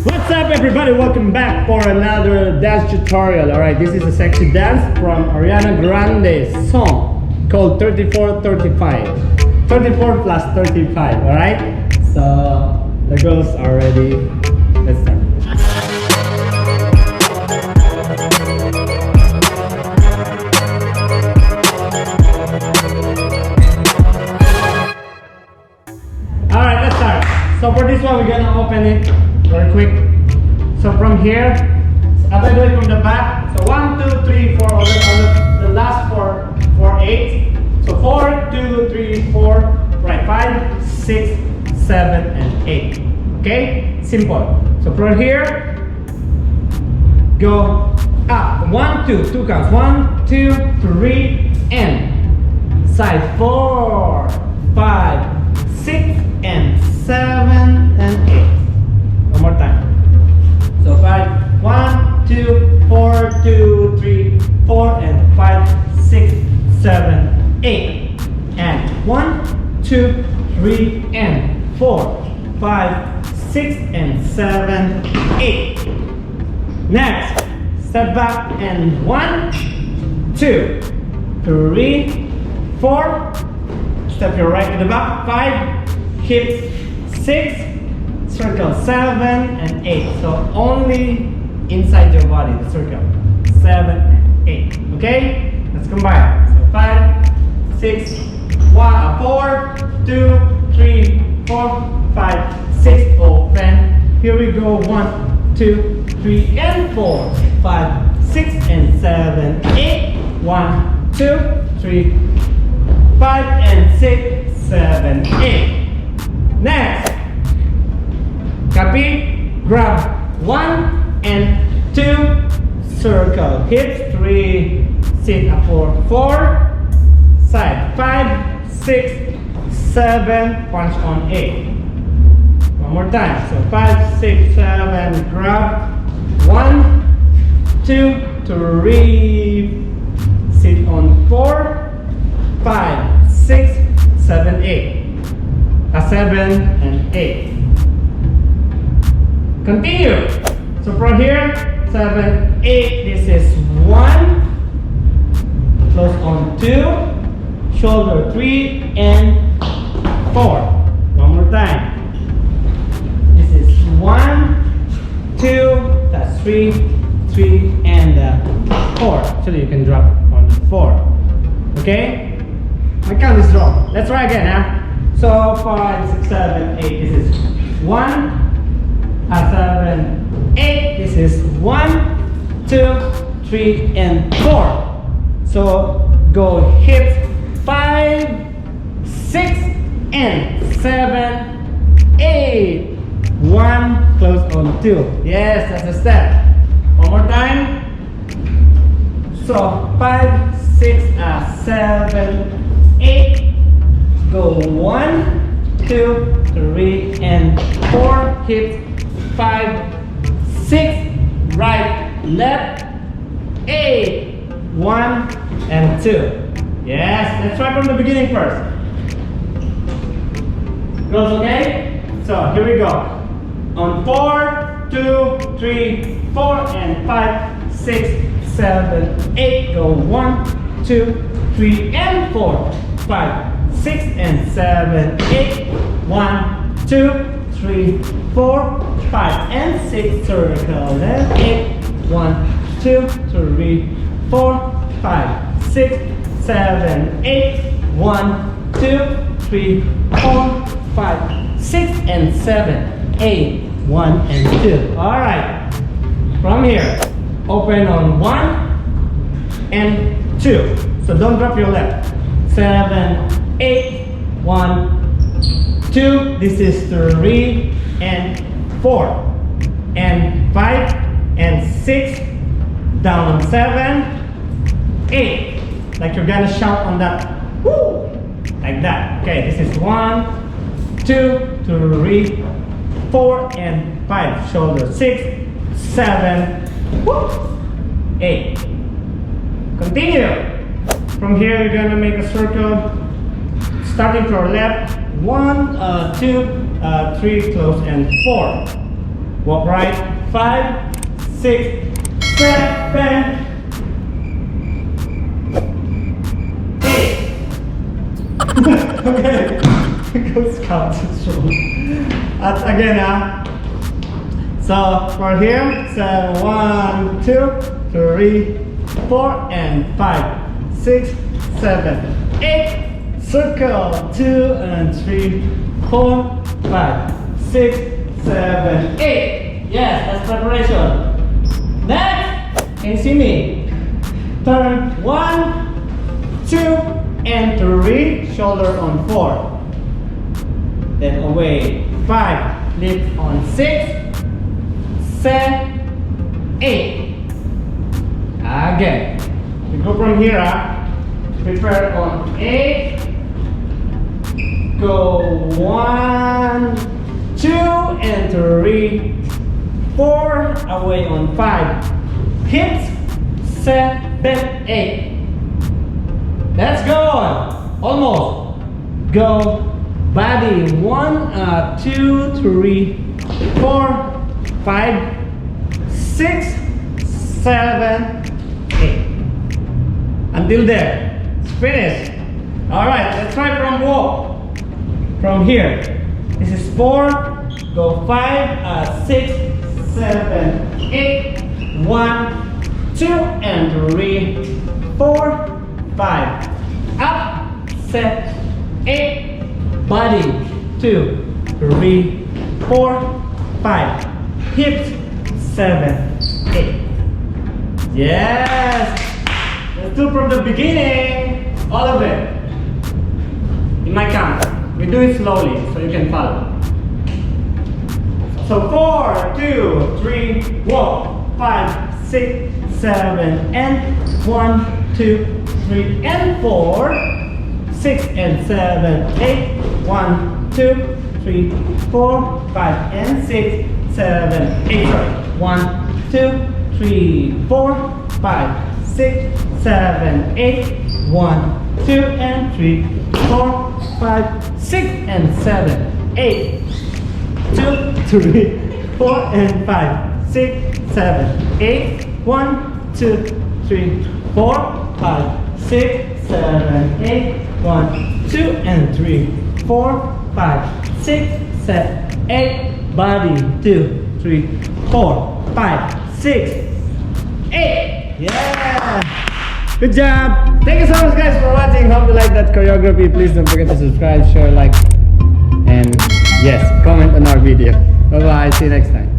What's up everybody, welcome back for another dance tutorial. Alright, this is a sexy dance from Ariana Grande's song called 34-35. 34 plus 35, alright? So the girls are ready. Let's start. Alright, let's start. So for this one, we're gonna open it very quick. So from here, I'm gonna do it from the back. So 1, 2, 3, 4. The last four, 8. So 4, 2, 3, 4. Right, 5, 6, 7, and 8. Okay, simple. So from here, go up. 1, 2, 2 counts. 1, 2, 3, and side 4, 5, 6, and 7, and 8. One more time. So 5, 1, 2, 4, 2, 3, 4, and 5, 6, 7, 8. And 1, 2, 3, and 4, 5, 6, and 7, 8. Next, step back and 1, 2, 3, 4. Step your right to the back. 5, hips, 6, circle 7 and 8. So only inside your body, the circle 7 and 8. Okay, let's combine. So 5, 6, 1, 4, 2, 3, 4, 5, 6. Open. Here we go. 1, 2, 3, and 4, 5, 6, and 7, 8. 1, 2, 3, 5, and 6, 7, 8. Next, copy, grab 1 and 2, circle, hips, 3, sit up for 4, side 5, 6, 7, punch on 8. One more time. So 5, 6, 7, grab 1, 2, 3, sit on 4, 5, 6, 7, 8. A 7 and 8. Continue. So from here, 7, 8. This is 1. Close on 2. Shoulder 3 and 4. One more time. This is 1, 2. That's 3, 3, and 4. Actually, you can drop on 4. Okay? My count is wrong. Let's try again, huh? So 5, 6, 7, 8. This is 1, 7, 8. This is 1, 2, 3, and 4. So go hips 5, 6, and 7, 8. 1, close on 2. Yes, that's a step. One more time. So 5, 6, 7, 8. Go 1, 2, 3, and 4. Hips 5, 6. Right, left 8. 1 and 2. Yes, let's try from the beginning first. Girls, okay? So here we go. On 4, 2, 3, 4, and 5, 6, 7, 8. Go 1, 2, 3, and 4, 5, 6, and 7, 8. 1, 2, 3, 4, 5, and 6. Circle left 8. 1, 2, 3, 4, 5, 6, 7, 8. 1, 2, 3, 4, 5, 6, and 7, 8. 1 and 2. Alright. From here, open on 1 and 2. So don't drop your left. 7, 8. 1, 2. This is 3 and 4. And 5 and 6. Down on 7, 8. Like you're gonna shout on that. Woo! Like that. Okay, this is 1, 2, 3, 4, and 5. Shoulder 6, 7, woo, 8. Continue. From here, you're gonna make a circle. Starting to our left. 1, 2, 3, close, and 4. Walk right. 5, 6, 7, 8. Okay. Go scout show. At again, so for here, so 1, 2, 3, 4, and 5, 6, 7, 8. Circle 2 and 3, 4, 5, 6, 7, 8. Yes, that's preparation. Next, can you see me? Turn 1, 2, and 3. Shoulder on 4. Then away. 5. Lift on 6, 7, 8. Again. We go from here. Prepare on 8. Go 1, 2, and 3, 4. Away on 5. Hips, 7, 8. Let's go. Almost. Go. Body 1, 2, 3, 4, 5, 6, 7, 8. Until there. It's finished. Alright, let's try from walk. From here. This is 4. Go 5, 6, 7, 8. 1, 2, and 3, 4, 5. Up, set, 8. Body 2, 3, 4, 5. Hips 7, 8. Yes. Let's do from the beginning. All of it. In my count. We do it slowly so you can follow. So 4, 2, 3, walk. 5, 6, 7, and 1, 2, 3, and 4. 6 and 7, 8. 1, 2, 3, 4, 5, and 6, 7, 8. Sorry. 1, 2, 3, 4, 5, 6, 7, 8. 1, 2, and 3, 4, 5, 6, and 7, 8. 2, 3, 4, and 5, 6, 7, 8. 1, 2, 3, 4, 5, 6, 7, 8. 1, 2, and 3, 4, 5, 6, 7, 8. Body 2, 3, 4, 5, 6, 8. Yeah. Good job. Thank you so much, guys, for watching. Hope you like that choreography. Please don't forget to subscribe, share, like, and yes, comment on our video. Bye bye. See you next time.